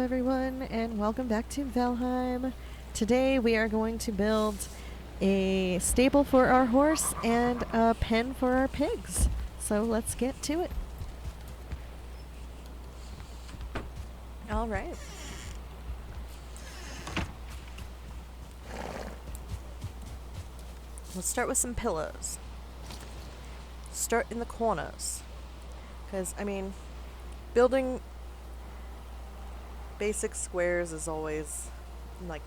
everyone, and welcome back to Valheim. Today we are going to build a stable for our horse and a pen for our pigs. So let's get to it. All right. Let's start with some pillows. Start in the corners. Because, building basic squares is always,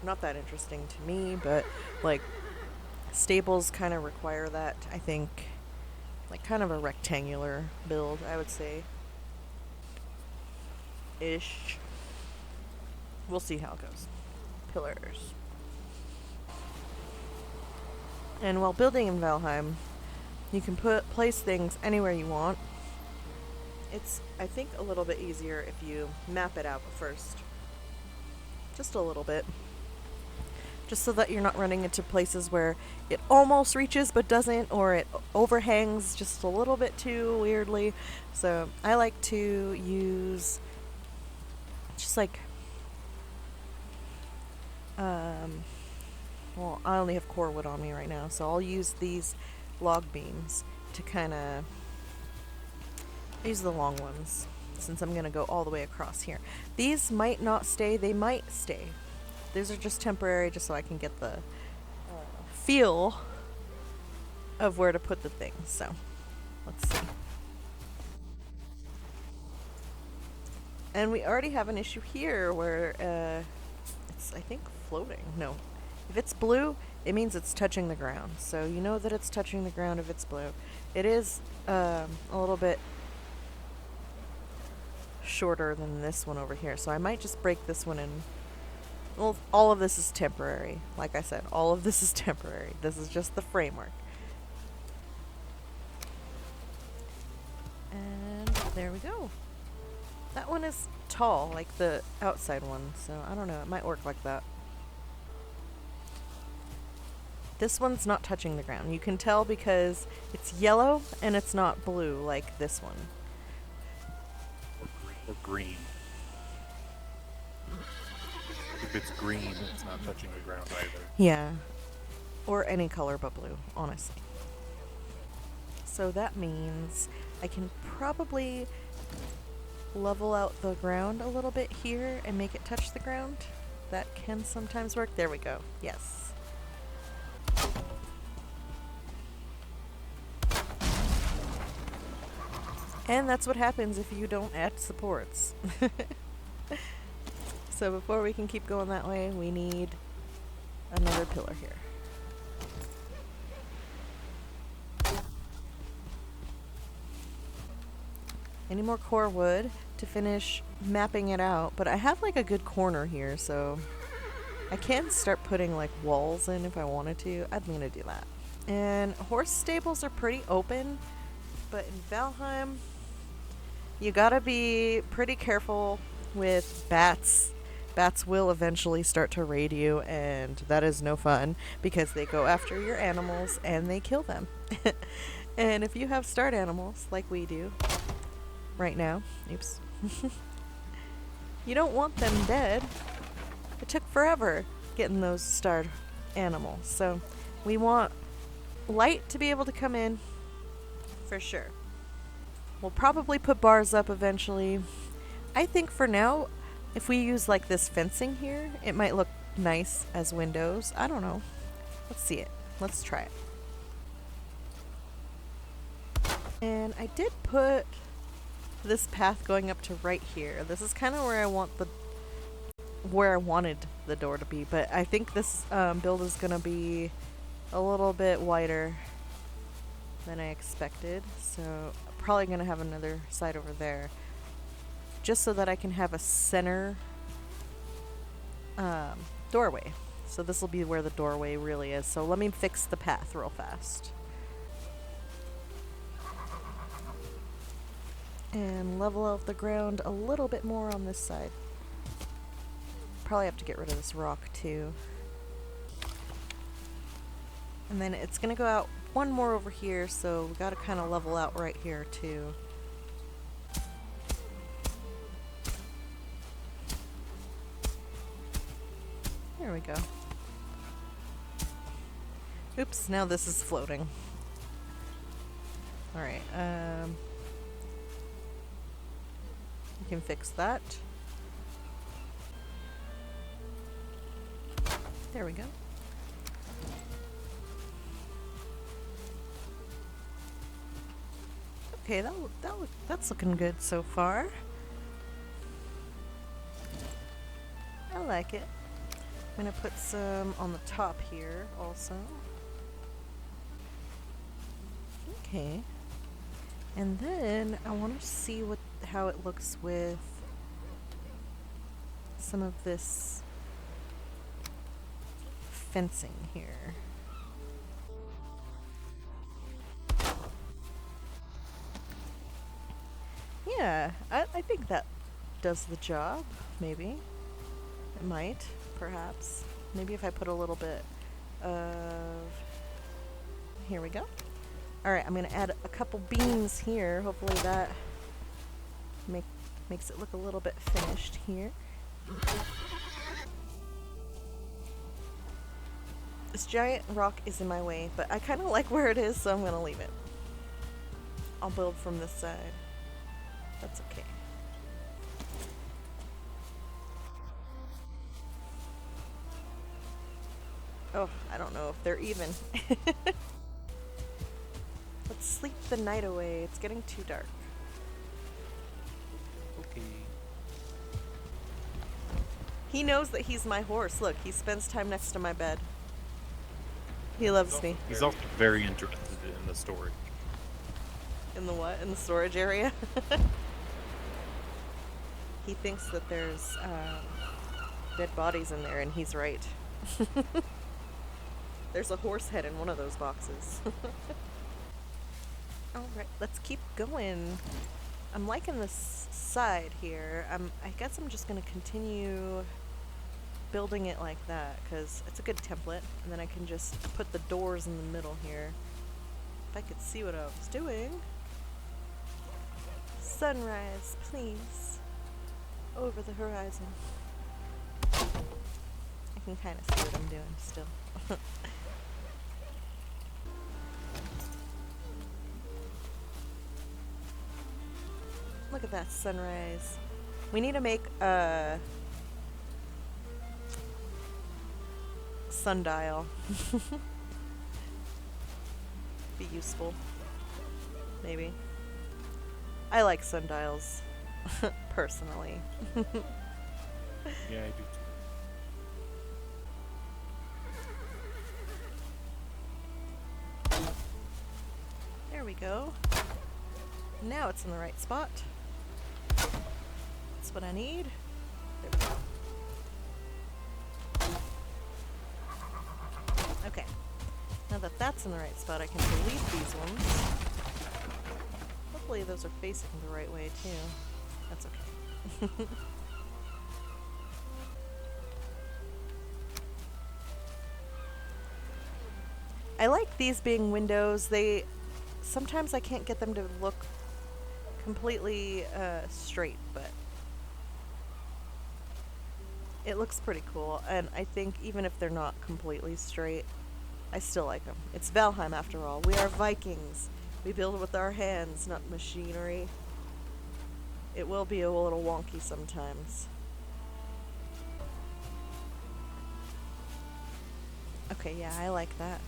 not that interesting to me, but, stables kind of require that, I think. Kind of a rectangular build, I would say. Ish. We'll see how it goes. Pillars. And while building in Valheim, you can place things anywhere you want. It's, I think, a little bit easier if you map it out first. Just a little bit. Just so that you're not running into places where it almost reaches but doesn't, or it overhangs just a little bit too weirdly. So I like to use just well, I only have core wood on me right now, so I'll use these log beams to kind of use the long ones, since I'm going to go all the way across here. These might not stay, they might stay. These are just temporary, just so I can get the feel of where to put the things. So, let's see. And we already have an issue here where it's, I think, floating. No. If it's blue, it means it's touching the ground. So you know that it's touching the ground if it's blue. It is a little bit shorter than this one over here, so I might just break this one in. Well, all of this is temporary. Like I said, all of this is temporary. This is just the framework. And there we go. That one is tall, like the outside one, so I don't know, it might work like that. This one's not touching the ground. You can tell because it's yellow and it's not blue like this one. Or green. If it's green, it's not touching the ground either. Yeah. Or any color but blue, honestly. So that means I can probably level out the ground a little bit here and make it touch the ground. That can sometimes work. There we go. Yes. And that's what happens if you don't add supports. So before we can keep going that way, we need another pillar here. Any more core wood to finish mapping it out, but I have a good corner here, so I can start putting walls in if I wanted to. I'm gonna do that. And horse stables are pretty open, but in Valheim, you gotta be pretty careful with bats. Bats will eventually start to raid you, and that is no fun because they go after your animals and they kill them. And if you have starred animals, like we do right now, oops, you don't want them dead. It took forever getting those starred animals, so we want light to be able to come in for sure. We'll probably put bars up eventually. I think for now, if we use this fencing here, it might look nice as windows. I don't know. Let's see it. Let's try it. And I did put this path going up to right here. This is kind of where I wanted the door to be, but I think this build is gonna be a little bit wider than I expected, so probably gonna have another side over there, just so that I can have a center doorway. So this will be where the doorway really is. So let me fix the path real fast. And level out the ground a little bit more on this side. Probably have to get rid of this rock too. And then it's gonna go out one more over here, so we gotta kind of level out right here too. we go. Oops, now this is floating. Alright, we can fix that. There we go. Okay, that's looking good so far. I like it. I'm gonna put some on the top here also. Okay. And then I want to see how it looks with some of this fencing here. Yeah, I think that does the job, maybe. It might, perhaps. Maybe if I put a little bit of... Here we go. Alright, I'm going to add a couple beams here. Hopefully that makes it look a little bit finished here. This giant rock is in my way, but I kind of like where it is, so I'm going to leave it. I'll build from this side. That's okay. Oh, I don't know if they're even. Let's sleep the night away. It's getting too dark. Okay. He knows that he's my horse. Look, he spends time next to my bed. He loves me. He's also very interested in the story. In the what? In the storage area? He thinks that there's dead bodies in there, and he's right. There's a horse head in one of those boxes. Alright, let's keep going. I'm liking this side here. I guess I'm just going to continue building it like that, because it's a good template, and then I can just put the doors in the middle here. If I could see what I was doing. Sunrise, please. Over the horizon. I can kind of see what I'm doing still. Look at that sunrise. We need to make a sundial. Be useful. Maybe. I like sundials. Personally. Yeah, I do too. There we go. Now it's in the right spot. That's what I need. There we go. Okay. Now that that's in the right spot, I can delete these ones. Hopefully those are facing the right way too. That's okay. I like these being windows. Sometimes I can't get them to look completely straight, but it looks pretty cool. And I think even if they're not completely straight, I still like them. It's Valheim after all. We are Vikings. We build with our hands, not machinery. It will be a little wonky sometimes. Okay, yeah, I like that.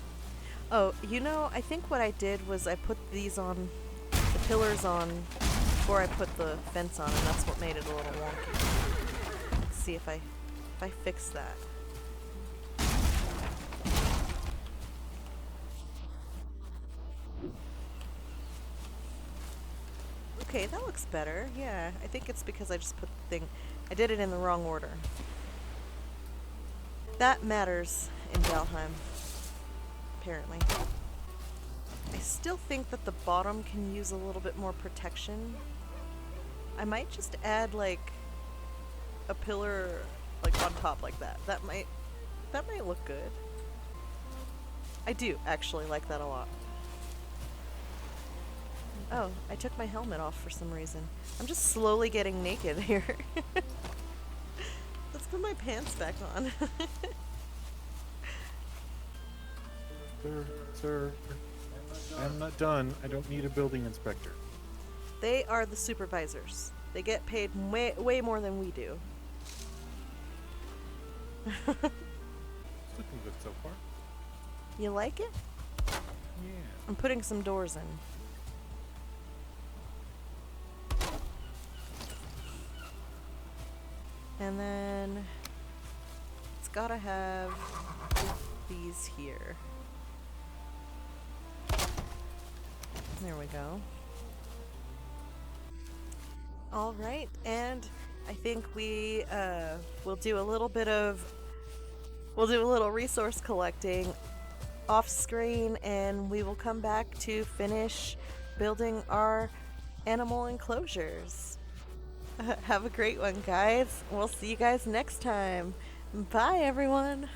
Oh, you know, I think what I did was I put these on, the pillars on, before I put the fence on, and that's what made it a little wonky. Let's see if I fix that. Okay, that looks better. Yeah, I think it's because I just put the thing... I did it in the wrong order. That matters in Valheim, apparently. I still think that the bottom can use a little bit more protection. I might just add, like, a pillar, like, on top like that. That might look good. I do actually like that a lot. Oh, I took my helmet off for some reason. I'm just slowly getting naked here. Let's put my pants back on. Sir, I'm not done. I don't need a building inspector. They are the supervisors. They get paid way more than we do. It's looking good so far. You like it? Yeah. I'm putting some doors in. And then it's gotta have these here. There we go. All right, and I think we will do a little resource collecting off screen, and we will come back to finish building our animal enclosures. Have a great one, guys. We'll see you guys next time. Bye, everyone.